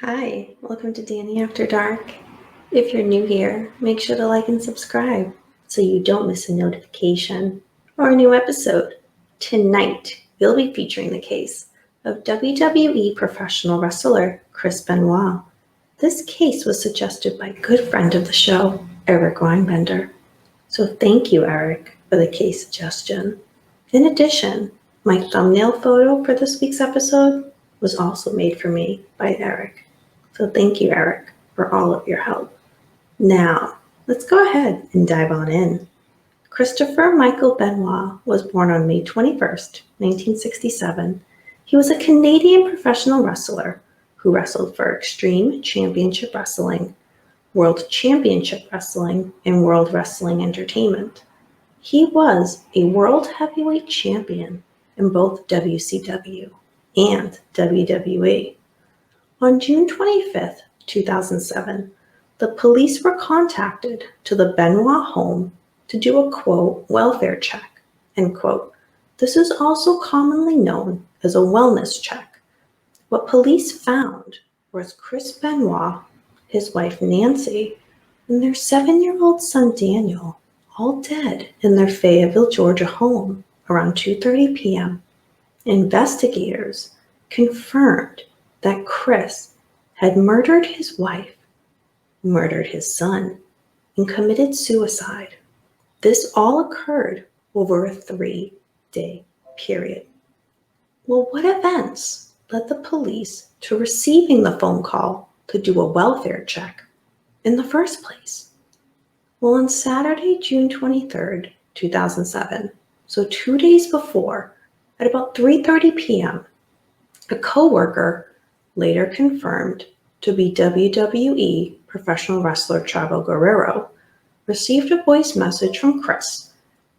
Hi, welcome to Danny After Dark. If you're new here, make sure to like and subscribe so you don't miss a notification or a new episode. Tonight, we'll be featuring the case of WWE professional wrestler Chris Benoit. This case was suggested by a good friend of the show, Eric Weinbender. So thank you, Eric, for the case suggestion. In addition, my thumbnail photo for this week's episode was also made for me by Eric. So thank you, Eric, for all of your help. Now, let's go ahead and dive on in. Christopher Michael Benoit was born on May 21st, 1967. He was a Canadian professional wrestler who wrestled for Extreme Championship Wrestling, World Championship Wrestling, and World Wrestling Entertainment. He was a World Heavyweight Champion in both WCW and WWE. On June 25, 2007, the police were contacted to the Benoit home to do a, quote, welfare check, end quote. This is also commonly known as a wellness check. What police found was Chris Benoit, his wife Nancy, and their 7-year-old son Daniel, all dead in their Fayetteville, Georgia home around 2:30 p.m. Investigators confirmed that Chris had murdered his wife, murdered his son, and committed suicide. This all occurred over a 3-day period. Well, what events led the police to receiving the phone call to do a welfare check in the first place? Well, on Saturday, June 23rd, 2007, so 2 days before, at about 3:30 p.m., a coworker, later confirmed to be WWE professional wrestler Chavo Guerrero, received a voice message from Chris.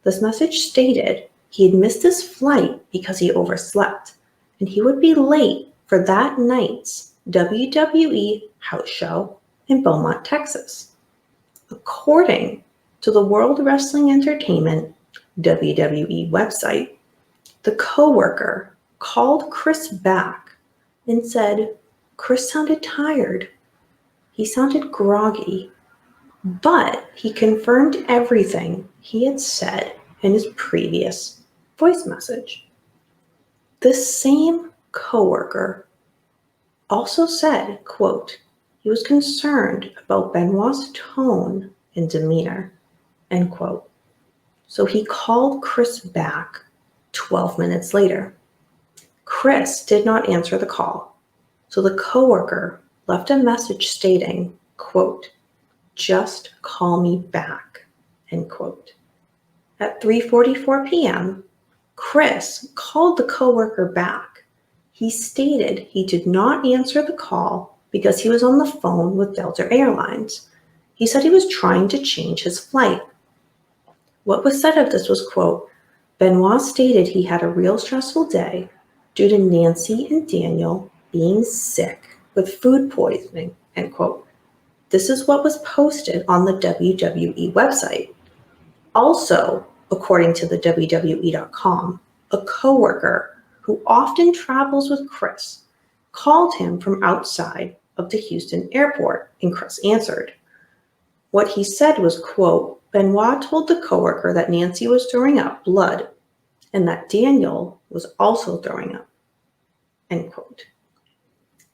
This message stated he had missed his flight because he overslept, and he would be late for that night's WWE house show in Beaumont, Texas. According to the World Wrestling Entertainment WWE website, the coworker called Chris back and said Chris sounded tired. He sounded groggy, but he confirmed everything he had said in his previous voice message. This same coworker also said, quote, he was concerned about Benoit's tone and demeanor, end quote. So he called Chris back 12 minutes later. Chris did not answer the call, so the coworker left a message stating, quote, just call me back, end quote. At 3:44 p.m., Chris called the coworker back. He stated he did not answer the call because he was on the phone with Delta Airlines. He said he was trying to change his flight. What was said of this was, quote, Benoit stated he had a real stressful day due to Nancy and Daniel being sick with food poisoning, end quote. This is what was posted on the WWE website. Also, according to the WWE.com, a coworker who often travels with Chris called him from outside of the Houston airport, and Chris answered. What he said was, quote, Benoit told the coworker that Nancy was throwing up blood and that Daniel was also throwing up, end quote.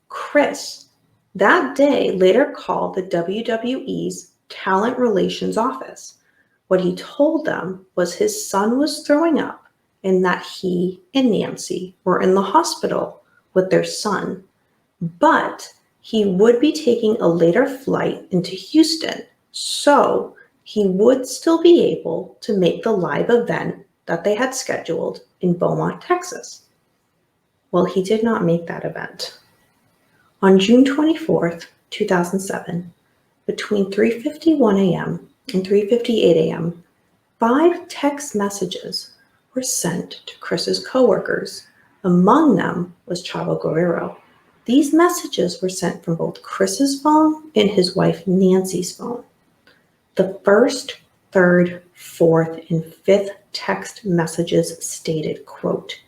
Chris, that day, later called the WWE's Talent Relations office. What he told them was his son was throwing up and that he and Nancy were in the hospital with their son, but he would be taking a later flight into Houston, so he would still be able to make the live event that they had scheduled in Beaumont, Texas. Well, he did not make that event. On June 24th, 2007, between 3:51 a.m. and 3:58 a.m., 5 text messages were sent to Chris's coworkers. Among them was Chavo Guerrero. These messages were sent from both Chris's phone and his wife Nancy's phone. The first, third, fourth, and fifth text messages stated, quote,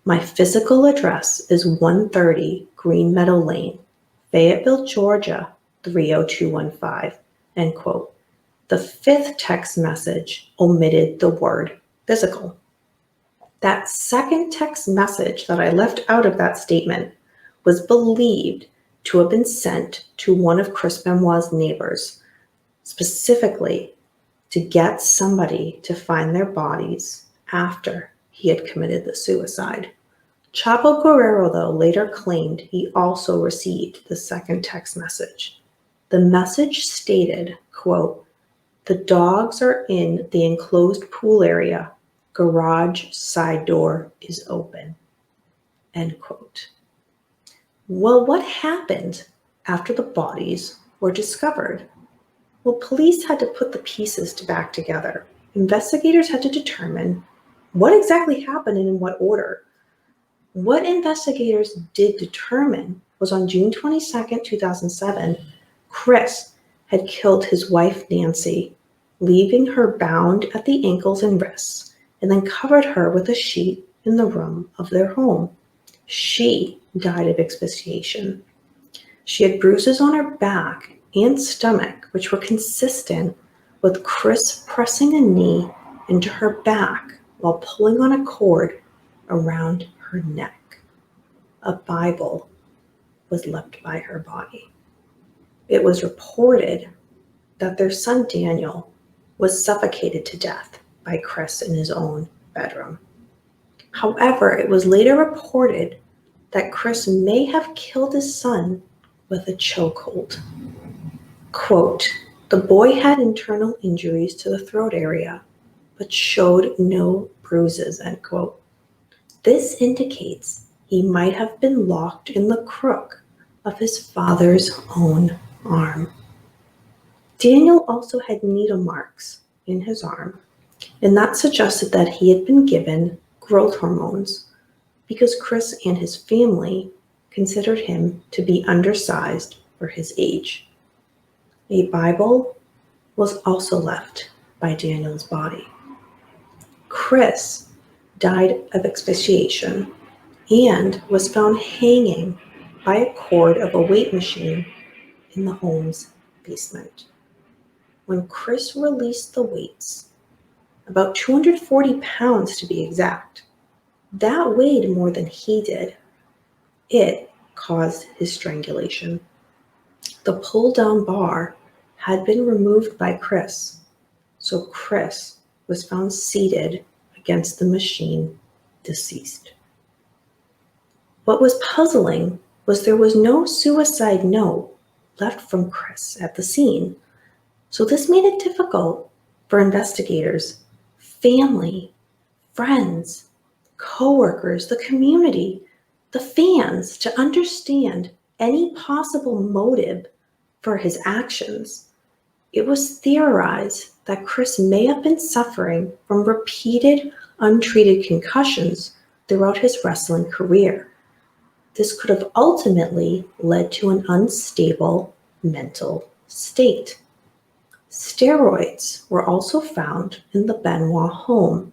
my physical address is 130 Green Meadow Lane, Fayetteville, Georgia, 30215, end quote. The fifth text message omitted the word physical. That second text message that I left out of that statement was believed to have been sent to one of Chris Benoit's neighbors, specifically to get somebody to find their bodies after he had committed the suicide. Chavo Guerrero, though, later claimed he also received the second text message. The message stated, quote, "The dogs are in the enclosed pool area. Garage side door is open," end quote. Well, what happened after the bodies were discovered? Well, police had to put the pieces back together. Investigators had to determine what exactly happened and in what order. What investigators did determine was on June 22nd, 2007, Chris had killed his wife, Nancy, leaving her bound at the ankles and wrists, and then covered her with a sheet in the room of their home. She died of asphyxiation. She had bruises on her back and stomach, which were consistent with Chris pressing a knee into her back while pulling on a cord around her neck. A Bible was left by her body. It was reported that their son Daniel was suffocated to death by Chris in his own bedroom. However, it was later reported that Chris may have killed his son with a chokehold. Quote, "The boy had internal injuries to the throat area, but showed no bruises," end quote. This indicates he might have been locked in the crook of his father's own arm. Daniel also had needle marks in his arm, and that suggested that he had been given growth hormones because Chris and his family considered him to be undersized for his age. A Bible was also left by Daniel's body. Chris died of asphyxiation and was found hanging by a cord of a weight machine in the home's basement. When Chris released the weights, about 240 pounds to be exact, that weighed more than he did. It caused his strangulation. The pull-down bar had been removed by Chris, so Chris was found seated against the machine, deceased. What was puzzling was there was no suicide note left from Chris at the scene, so this made it difficult for investigators, family, friends, co-workers, the community, the fans to understand any possible motive for his actions. It was theorized that Chris may have been suffering from repeated untreated concussions throughout his wrestling career. This could have ultimately led to an unstable mental state. Steroids were also found in the Benoit home.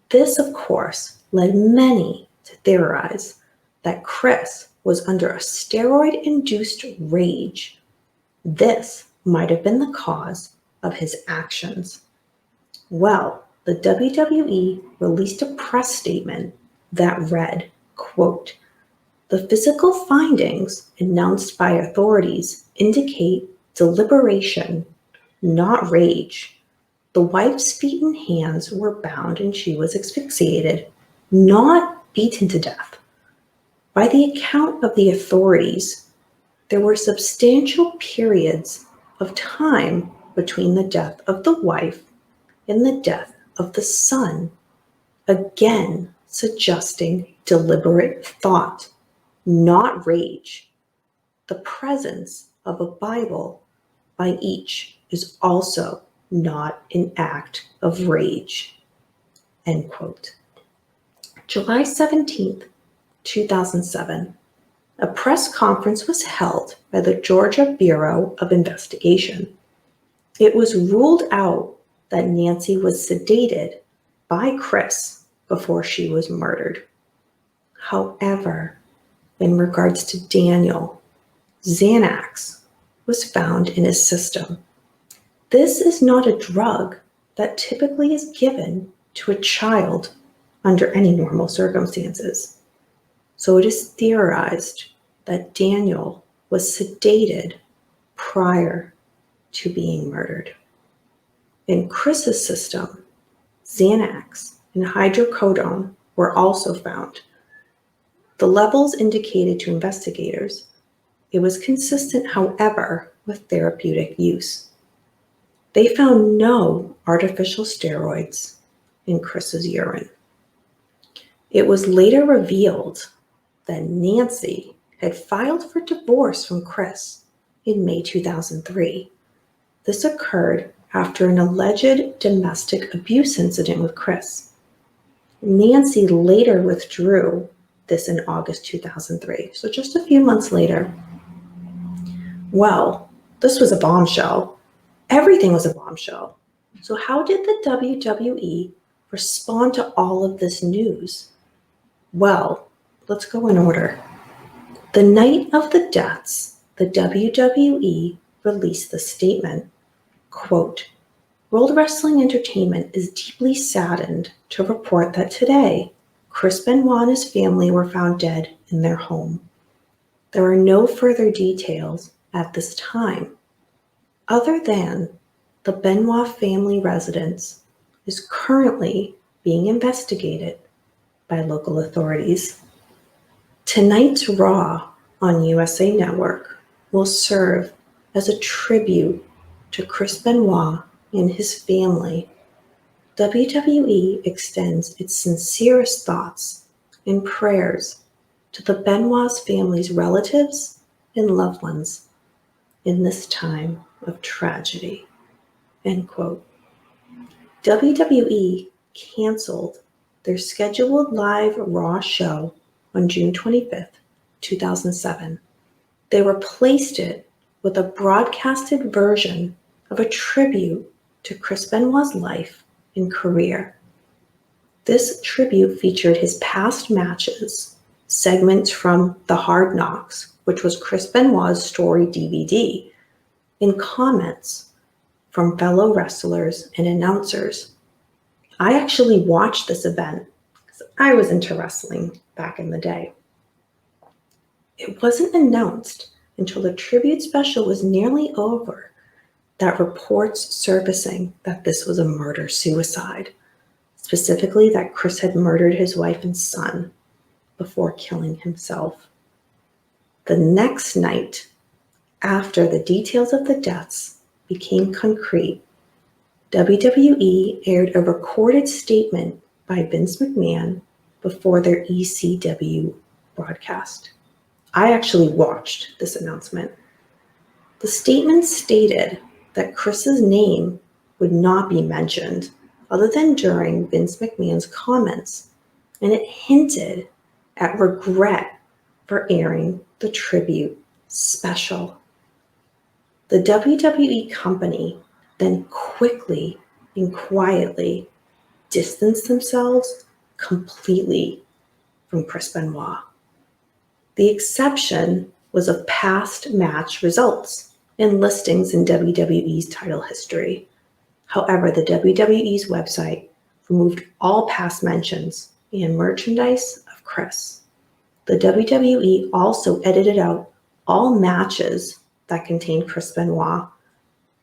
This, of course, led many to theorize that Chris was under a steroid-induced rage. This might have been the cause of his actions. Well, the WWE released a press statement that read, quote, "The physical findings announced by authorities indicate deliberation, not rage. The wife's feet and hands were bound and she was asphyxiated, not beaten to death. By the account of the authorities, there were substantial periods of time between the death of the wife and the death of the son, again suggesting deliberate thought, not rage. The presence of a Bible by each is also not an act of rage," end quote. July 17th, 2007, a press conference was held by the Georgia Bureau of Investigation. It was ruled out that Nancy was sedated by Chris before she was murdered. However, in regards to Daniel, Xanax was found in his system. This is not a drug that typically is given to a child under any normal circumstances. So it is theorized that Daniel was sedated prior to being murdered. In Chris's system, Xanax and hydrocodone were also found. The levels indicated to investigators it was consistent, however, with therapeutic use. They found no artificial steroids in Chris's urine. It was later revealed that Nancy had filed for divorce from Chris in May 2003. This occurred after an alleged domestic abuse incident with Chris. Nancy later withdrew this in August 2003, so just a few months later. Well, this was a bombshell. Everything was a bombshell. So how did the WWE respond to all of this news? Well, let's go in order. The night of the deaths, the WWE released the statement, quote, "World Wrestling Entertainment is deeply saddened to report that today, Chris Benoit and his family were found dead in their home. There are no further details at this time, other than the Benoit family residence is currently being investigated by local authorities." Tonight's Raw on USA Network will serve as a tribute to Chris Benoit and his family. WWE extends its sincerest thoughts and prayers to the Benoit's family's relatives and loved ones in this time of tragedy, end quote. WWE canceled their scheduled live Raw show on June 25th, 2007. They replaced it with a broadcasted version of a tribute to Chris Benoit's life and career. This tribute featured his past matches, segments from The Hard Knocks, which was Chris Benoit's story DVD, and comments from fellow wrestlers and announcers. I actually watched this event because I was into wrestling back in the day. It wasn't announced until the tribute special was nearly over that reports surfacing that this was a murder-suicide, specifically that Chris had murdered his wife and son before killing himself. The next night, after the details of the deaths became concrete, WWE aired a recorded statement by Vince McMahon before their ECW broadcast. I actually watched this announcement. The statement stated that Chris's name would not be mentioned other than during Vince McMahon's comments, and it hinted at regret for airing the tribute special. The WWE company then quickly and quietly distanced themselves completely from Chris Benoit. The exception was of past match results and listings in WWE's title history. However, the WWE's website removed all past mentions and merchandise of Chris. The WWE also edited out all matches that contained Chris Benoit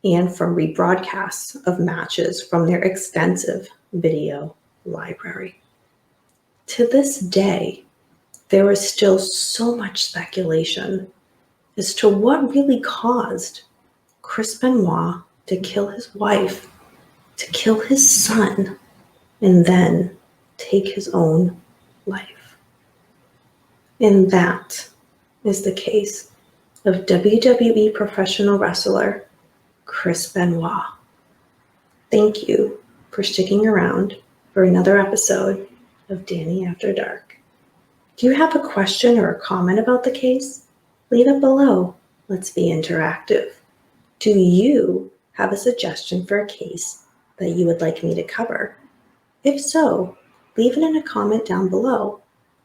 and from rebroadcasts of matches from their extensive video library. To this day, there is still so much speculation as to what really caused Chris Benoit to kill his wife, to kill his son, and then take his own life. And that is the case of WWE professional wrestler Chris Benoit. Thank you for sticking around for another episode of Danny After Dark. Do you have a question or a comment about the case? Leave it below. Let's be interactive. Do you have a suggestion for a case that you would like me to cover? If so, leave it in a comment down below,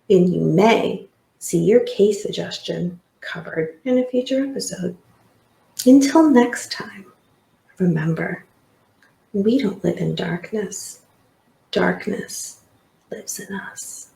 and you may see your case suggestion covered in a future episode. Until next time, remember, we don't live in darkness. Darkness lives in us.